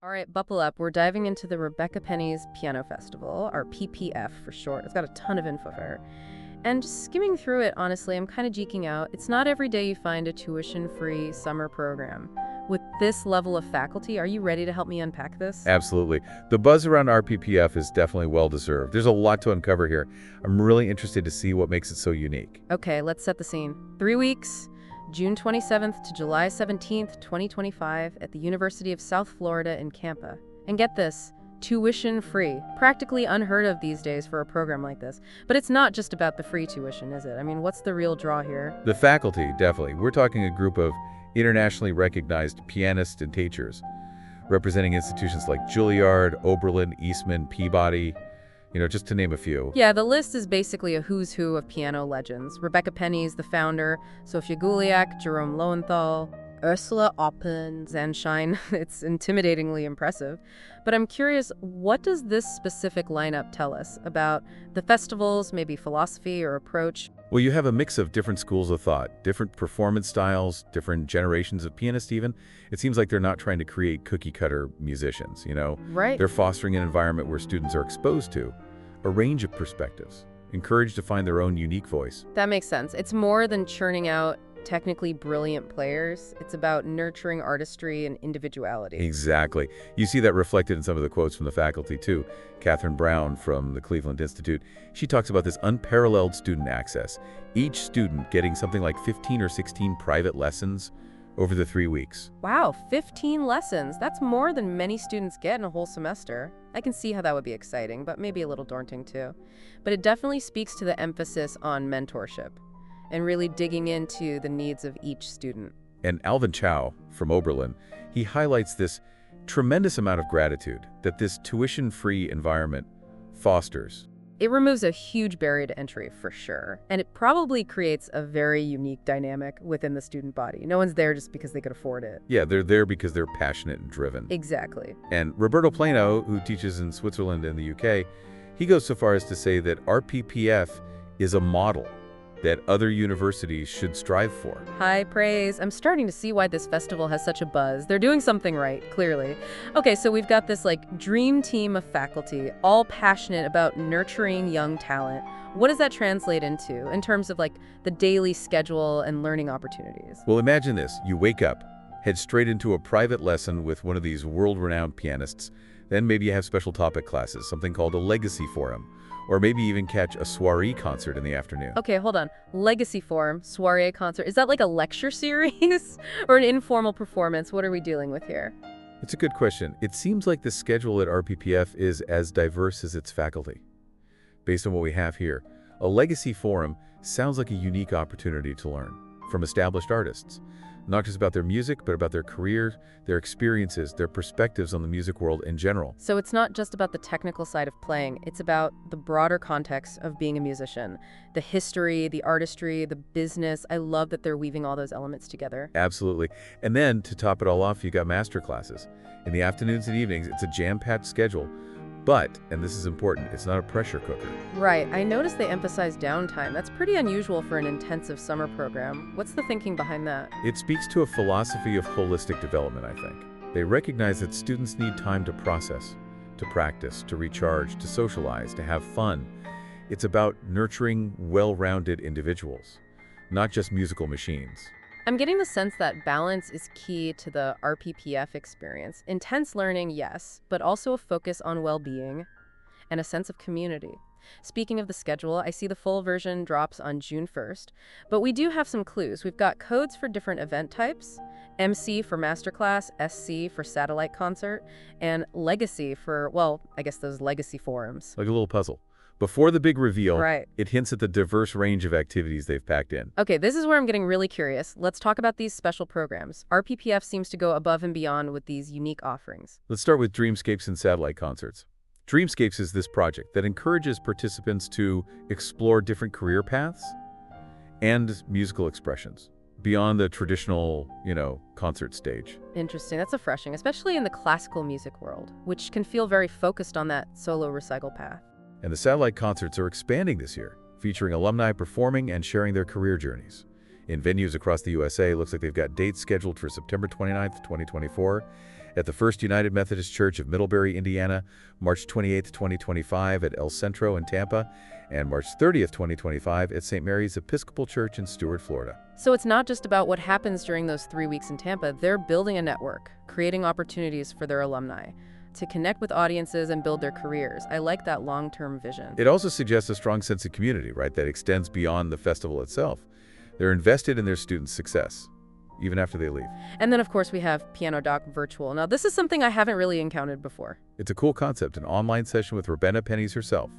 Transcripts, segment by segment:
All right, buckle up. We're diving into the Rebecca Penny's Piano Festival, or PPF for short. It's got a ton of info there. And just skimming through it, honestly, I'm kind of geeking out. It's not every day you find a tuition-free summer program. With this level of faculty, are you ready to help me unpack this? Absolutely. The buzz around RPPF is definitely well-deserved. There's a lot to uncover here. I'm really interested to see what makes it so unique. Okay, let's set the scene. 3 weeks, June 27th to July 17th, 2025, at the University of South Florida in Tampa. And get this, tuition-free. Practically unheard of these days for a program like this. But it's not just about the free tuition, is it? I mean, what's the real draw here? The faculty, definitely. We're talking a group of internationally recognized pianists and teachers, representing institutions like Juilliard, Oberlin, Eastman, Peabody, just to name a few. Yeah, the list is basically a who's who of piano legends. Rebecca Penny's the founder, Sofia Guliak, Jerome Lowenthal, Ursula Oppen, Zanshine. It's intimidatingly impressive. But I'm curious, what does this specific lineup tell us about the festival's maybe philosophy or approach? Well, you have a mix of different schools of thought, different performance styles, different generations of pianists even. It seems like they're not trying to create cookie-cutter musicians, Right. They're fostering an environment where students are exposed to a range of perspectives, encouraged to find their own unique voice. That makes sense. It's more than churning out technically brilliant players. It's about nurturing artistry and individuality. Exactly. You see that reflected in some of the quotes from the faculty, too. Catherine Brown from the Cleveland Institute, she talks about this unparalleled student access, each student getting something like 15 or 16 private lessons over the 3 weeks. Wow, 15 lessons. That's more than many students get in a whole semester. I can see how that would be exciting, but maybe a little daunting, too. But it definitely speaks to the emphasis on mentorship and really digging into the needs of each student. And Alvin Chow from Oberlin, he highlights this tremendous amount of gratitude that this tuition-free environment fosters. It removes a huge barrier to entry, for sure. And it probably creates a very unique dynamic within the student body. No one's there just because they could afford it. Yeah, they're there because they're passionate and driven. Exactly. And Roberto Plano, who teaches in Switzerland and the UK, he goes so far as to say that RPPF is a model that other universities should strive for. High praise. I'm starting to see why this festival has such a buzz. They're doing something right, clearly. Okay, so we've got this dream team of faculty, all passionate about nurturing young talent. What does that translate into in terms of the daily schedule and learning opportunities? Well, imagine this. You wake up, head straight into a private lesson with one of these world-renowned pianists. Then maybe you have special topic classes, something called a legacy forum. Or maybe even catch a soiree concert in the afternoon. Okay, hold on. Legacy forum, soiree concert. Is that like a lecture series or an informal performance? What are we dealing with here? It's a good question. It seems like the schedule at RPPF is as diverse as its faculty. Based on what we have here, a legacy forum sounds like a unique opportunity to learn from established artists. Not just about their music, but about their careers, their experiences, their perspectives on the music world in general. So it's not just about the technical side of playing, it's about the broader context of being a musician. The history, the artistry, the business. I love that they're weaving all those elements together. Absolutely. And then, to top it all off, you got master classes. In the afternoons and evenings, it's a jam-packed schedule. But, and this is important, it's not a pressure cooker. Right. I noticed they emphasize downtime. That's pretty unusual for an intensive summer program. What's the thinking behind that? It speaks to a philosophy of holistic development, I think. They recognize that students need time to process, to practice, to recharge, to socialize, to have fun. It's about nurturing well-rounded individuals, not just musical machines. I'm getting the sense that balance is key to the RPPF experience. Intense learning, yes, but also a focus on well-being and a sense of community. Speaking of the schedule, I see the full version drops on June 1st, but we do have some clues. We've got codes for different event types, MC for masterclass, SC for satellite concert, and legacy for, well, I guess those legacy forums. Like a little puzzle. Before the big reveal, Right. It hints at the diverse range of activities they've packed in. Okay, this is where I'm getting really curious. Let's talk about these special programs. RPPF seems to go above and beyond with these unique offerings. Let's start with Dreamscapes and Satellite Concerts. Dreamscapes is this project that encourages participants to explore different career paths and musical expressions beyond the traditional, concert stage. Interesting. That's refreshing, especially in the classical music world, which can feel very focused on that solo recital path. And the satellite concerts are expanding this year, featuring alumni performing and sharing their career journeys. In venues across the USA, it looks like they've got dates scheduled for September 29th, 2024, at the First United Methodist Church of Middlebury, Indiana, March 28, 2025 at El Centro in Tampa, and March 30th, 2025 at St. Mary's Episcopal Church in Stuart, Florida. So it's not just about what happens during those 3 weeks in Tampa. They're building a network, creating opportunities for their alumni to connect with audiences and build their careers. I like that long-term vision. It also suggests a strong sense of community, right, that extends beyond the festival itself. They're invested in their students' success, even after they leave. And then, of course, we have Piano Doc Virtual. Now, this is something I haven't really encountered before. It's a cool concept, an online session with Ravenna Pennies herself,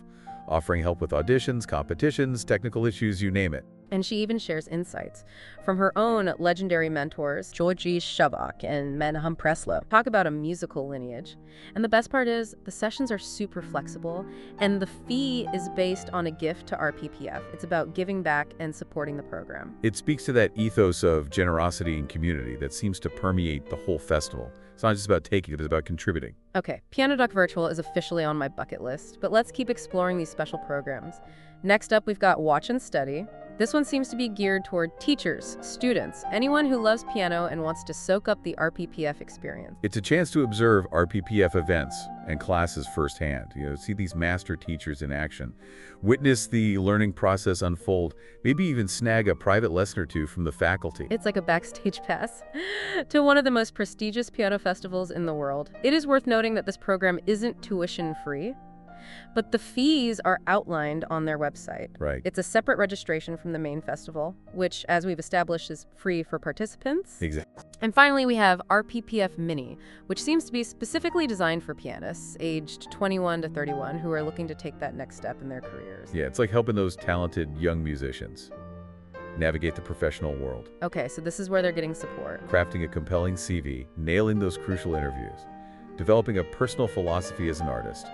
offering help with auditions, competitions, technical issues, you name it. And she even shares insights from her own legendary mentors, Georgi Shavak and Menahem Preslow. Talk about a musical lineage. And the best part is, the sessions are super flexible, and the fee is based on a gift to RPPF. It's about giving back and supporting the program. It speaks to that ethos of generosity and community that seems to permeate the whole festival. It's not just about taking, it's about contributing. Okay, Piano Doc Virtual is officially on my bucket list, but let's keep exploring these special programs. Next up, we've got Watch and Study. This one seems to be geared toward teachers, students, anyone who loves piano and wants to soak up the RPPF experience. It's a chance to observe RPPF events and classes firsthand, see these master teachers in action, witness the learning process unfold, maybe even snag a private lesson or two from the faculty. It's like a backstage pass to one of the most prestigious piano festivals in the world. It is worth noting that this program isn't tuition-free, but the fees are outlined on their website. Right. It's a separate registration from the main festival, which, as we've established, is free for participants. Exactly. And finally, we have RPPF Mini, which seems to be specifically designed for pianists aged 21 to 31 who are looking to take that next step in their careers. Yeah, it's like helping those talented young musicians navigate the professional world. Okay, so this is where they're getting support. Crafting a compelling CV, nailing those crucial interviews, developing a personal philosophy as an artist,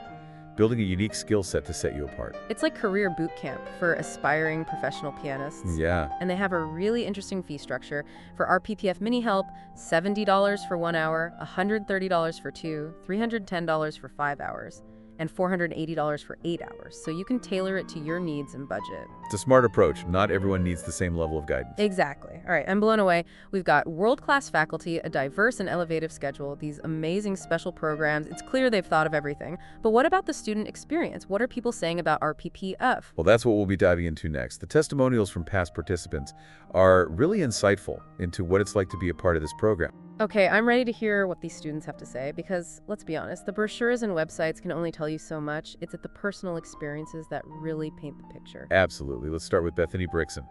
building a unique skill set to set you apart. It's like career boot camp for aspiring professional pianists. Yeah. And they have a really interesting fee structure. For RPPF Mini Help, $70 for 1 hour, $130 for 2, $310 for 5 hours, and $480 for 8 hours. So you can tailor it to your needs and budget. It's a smart approach. Not everyone needs the same level of guidance. Exactly. All right, I'm blown away. We've got world-class faculty, a diverse and elevative schedule, these amazing special programs. It's clear they've thought of everything. But what about the student experience? What are people saying about RPPF? Well, that's what we'll be diving into next. The testimonials from past participants are really insightful into what it's like to be a part of this program. Okay, I'm ready to hear what these students have to say because, let's be honest, the brochures and websites can only tell you so much. It's at the personal experiences that really paint the picture. Absolutely. Let's start with Bethany Brixon.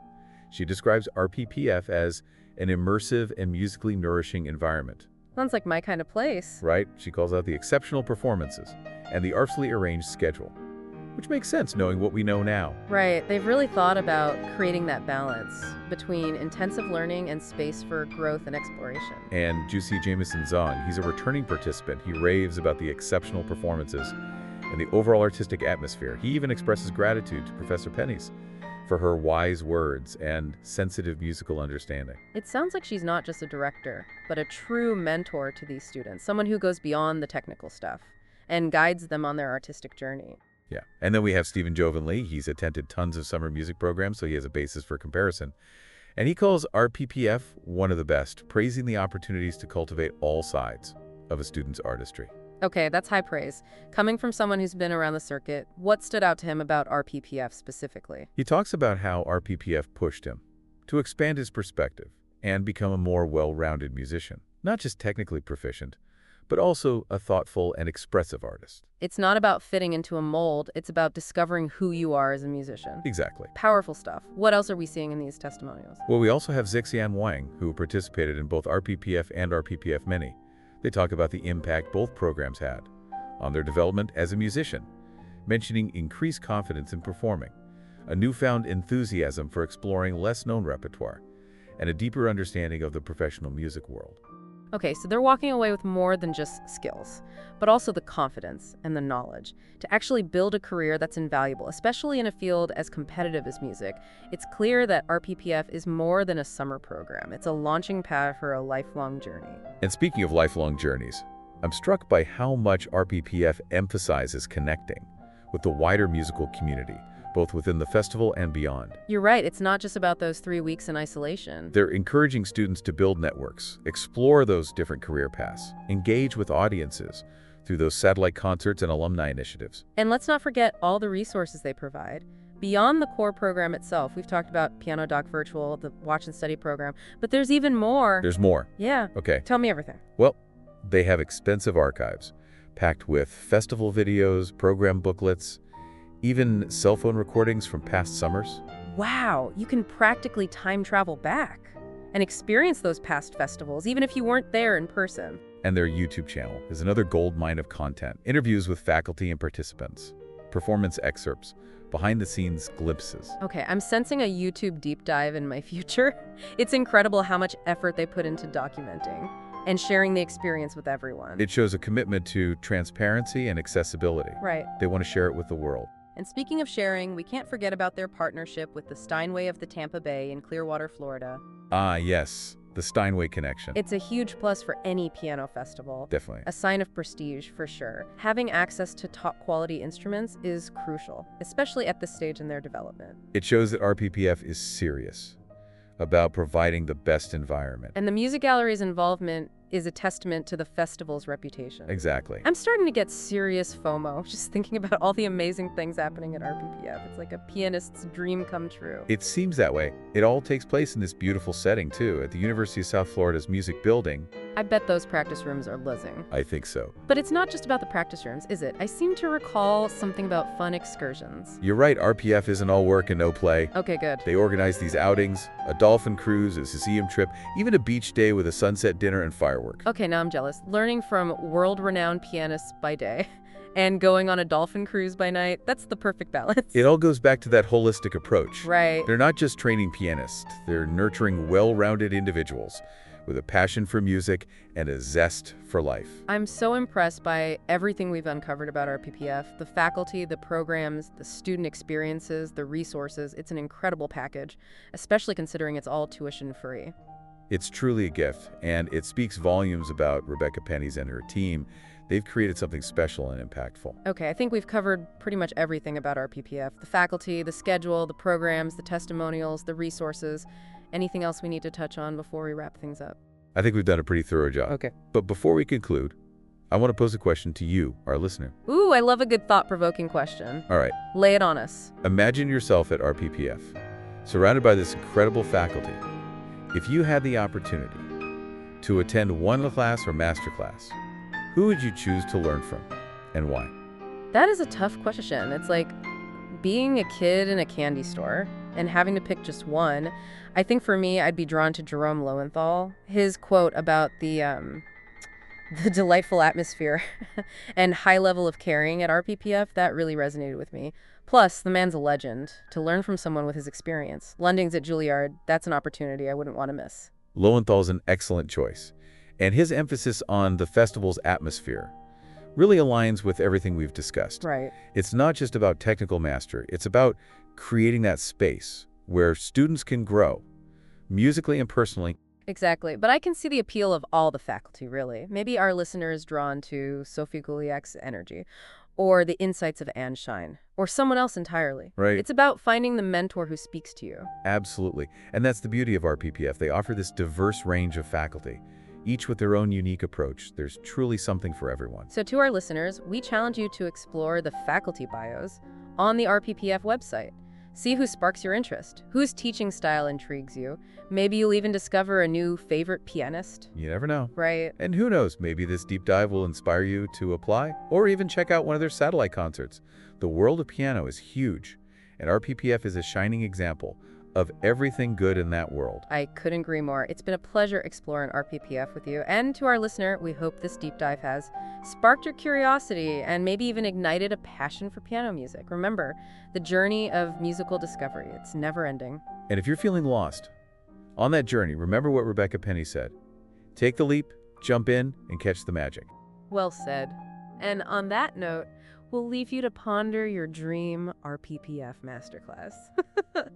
She describes RPPF as an immersive and musically nourishing environment. Sounds like my kind of place. Right? She calls out the exceptional performances and the artfully arranged schedule, which makes sense knowing what we know now. Right. They've really thought about creating that balance between intensive learning and space for growth and exploration. And Juicy Jameson Zong, he's a returning participant. He raves about the exceptional performances and the overall artistic atmosphere. He even expresses gratitude to Professor Pennies for her wise words and sensitive musical understanding. It sounds like she's not just a director, but a true mentor to these students, someone who goes beyond the technical stuff and guides them on their artistic journey. Yeah. And then we have Stephen Jovan Lee. He's attended tons of summer music programs, so he has a basis for comparison. And he calls RPPF one of the best, praising the opportunities to cultivate all sides of a student's artistry. Okay, that's high praise. Coming from someone who's been around the circuit, what stood out to him about RPPF specifically? He talks about how RPPF pushed him to expand his perspective and become a more well-rounded musician, not just technically proficient, but also a thoughtful and expressive artist. It's not about fitting into a mold, it's about discovering who you are as a musician. Exactly. Powerful stuff. What else are we seeing in these testimonials? Well, we also have Zixian Wang, who participated in both RPPF and RPPF Mini. They talk about the impact both programs had on their development as a musician, mentioning increased confidence in performing, a newfound enthusiasm for exploring less-known repertoire, and a deeper understanding of the professional music world. Okay, so they're walking away with more than just skills, but also the confidence and the knowledge to actually build a career that's invaluable, especially in a field as competitive as music. It's clear that RPPF is more than a summer program. It's a launching pad for a lifelong journey. And speaking of lifelong journeys, I'm struck by how much RPPF emphasizes connecting with the wider musical community, both within the festival and beyond. You're right, it's not just about those 3 weeks in isolation. They're encouraging students to build networks, explore those different career paths, engage with audiences through those satellite concerts and alumni initiatives. And let's not forget all the resources they provide. Beyond the core program itself, we've talked about Piano Doc Virtual, the Watch and Study program, but there's even more. There's more. Yeah. Okay. Tell me everything. Well, they have extensive archives, packed with festival videos, program booklets, even cell phone recordings from past summers. Wow, you can practically time travel back and experience those past festivals, even if you weren't there in person. And their YouTube channel is another gold mine of content. Interviews with faculty and participants, performance excerpts, behind-the-scenes glimpses. Okay, I'm sensing a YouTube deep dive in my future. It's incredible how much effort they put into documenting and sharing the experience with everyone. It shows a commitment to transparency and accessibility. Right. They want to share it with the world. And speaking of sharing, we can't forget about their partnership with the Steinway of the Tampa Bay in Clearwater, Florida. Ah, yes, the Steinway connection. It's a huge plus for any piano festival. Definitely. A sign of prestige, for sure. Having access to top-quality instruments is crucial, especially at this stage in their development. It shows that RPPF is serious about providing the best environment. And the music gallery's involvement is a testament to the festival's reputation. Exactly. I'm starting to get serious FOMO just thinking about all the amazing things happening at RPPF. It's like a pianist's dream come true. It seems that way. It all takes place in this beautiful setting, too, at the University of South Florida's Music Building. I bet those practice rooms are buzzing. I think so. But it's not just about the practice rooms, is it? I seem to recall something about fun excursions. You're right, RPF isn't all work and no play. Okay, good. They organize these outings, a dolphin cruise, a museum trip, even a beach day with a sunset dinner and fireworks. Okay, now I'm jealous. Learning from world-renowned pianists by day and going on a dolphin cruise by night, that's the perfect balance. It all goes back to that holistic approach. Right. They're not just training pianists, they're nurturing well-rounded individuals with a passion for music and a zest for life. I'm so impressed by everything we've uncovered about RPPF, the faculty, the programs, the student experiences, the resources. It's an incredible package, especially considering it's all tuition-free. It's truly a gift, and it speaks volumes about Rebecca Pennies and her team. They've created something special and impactful. Okay, I think we've covered pretty much everything about RPPF. The faculty, the schedule, the programs, the testimonials, the resources. Anything else we need to touch on before we wrap things up? I think we've done a pretty thorough job. Okay. But before we conclude, I want to pose a question to you, our listener. Ooh, I love a good thought-provoking question. All right. Lay it on us. Imagine yourself at RPPF, surrounded by this incredible faculty. If you had the opportunity to attend one class or master class, who would you choose to learn from, and why? That is a tough question. It's like being a kid in a candy store and having to pick just one. I think for me, I'd be drawn to Jerome Lowenthal. His quote about the delightful atmosphere and high level of caring at RPPF, that really resonated with me. Plus, the man's a legend. To learn from someone with his experience. Lunding's at Juilliard, that's an opportunity I wouldn't want to miss. Lowenthal's an excellent choice, and his emphasis on the festival's atmosphere really aligns with everything we've discussed. Right. It's not just about technical mastery, it's about creating that space where students can grow, musically and personally. Exactly. But I can see the appeal of all the faculty, really. Maybe our listener is drawn to Sophie Gouliac's energy, or the insights of Anne Shine, or someone else entirely. Right. It's about finding the mentor who speaks to you. Absolutely. And that's the beauty of RPPF. They offer this diverse range of faculty, each with their own unique approach. There's truly something for everyone. So to our listeners, we challenge you to explore the faculty bios on the RPPF website. See who sparks your interest, whose teaching style intrigues you. Maybe you'll even discover a new favorite pianist. You never know. Right. And who knows, maybe this deep dive will inspire you to apply or even check out one of their satellite concerts. The world of piano is huge, and RPPF is a shining example of everything good in that world. I couldn't agree more. It's been a pleasure exploring RPPF with you. And to our listener, we hope this deep dive has sparked your curiosity and maybe even ignited a passion for piano music. Remember, the journey of musical discovery, it's never ending. And if you're feeling lost, on that journey, remember what Rebecca Penny said. Take the leap, jump in, and catch the magic. Well said. And on that note, we'll leave you to ponder your dream RPPF masterclass.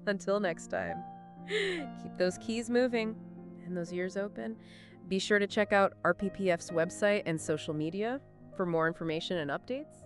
Until next time, keep those keys moving and those ears open. Be sure to check out RPPF's website and social media for more information and updates.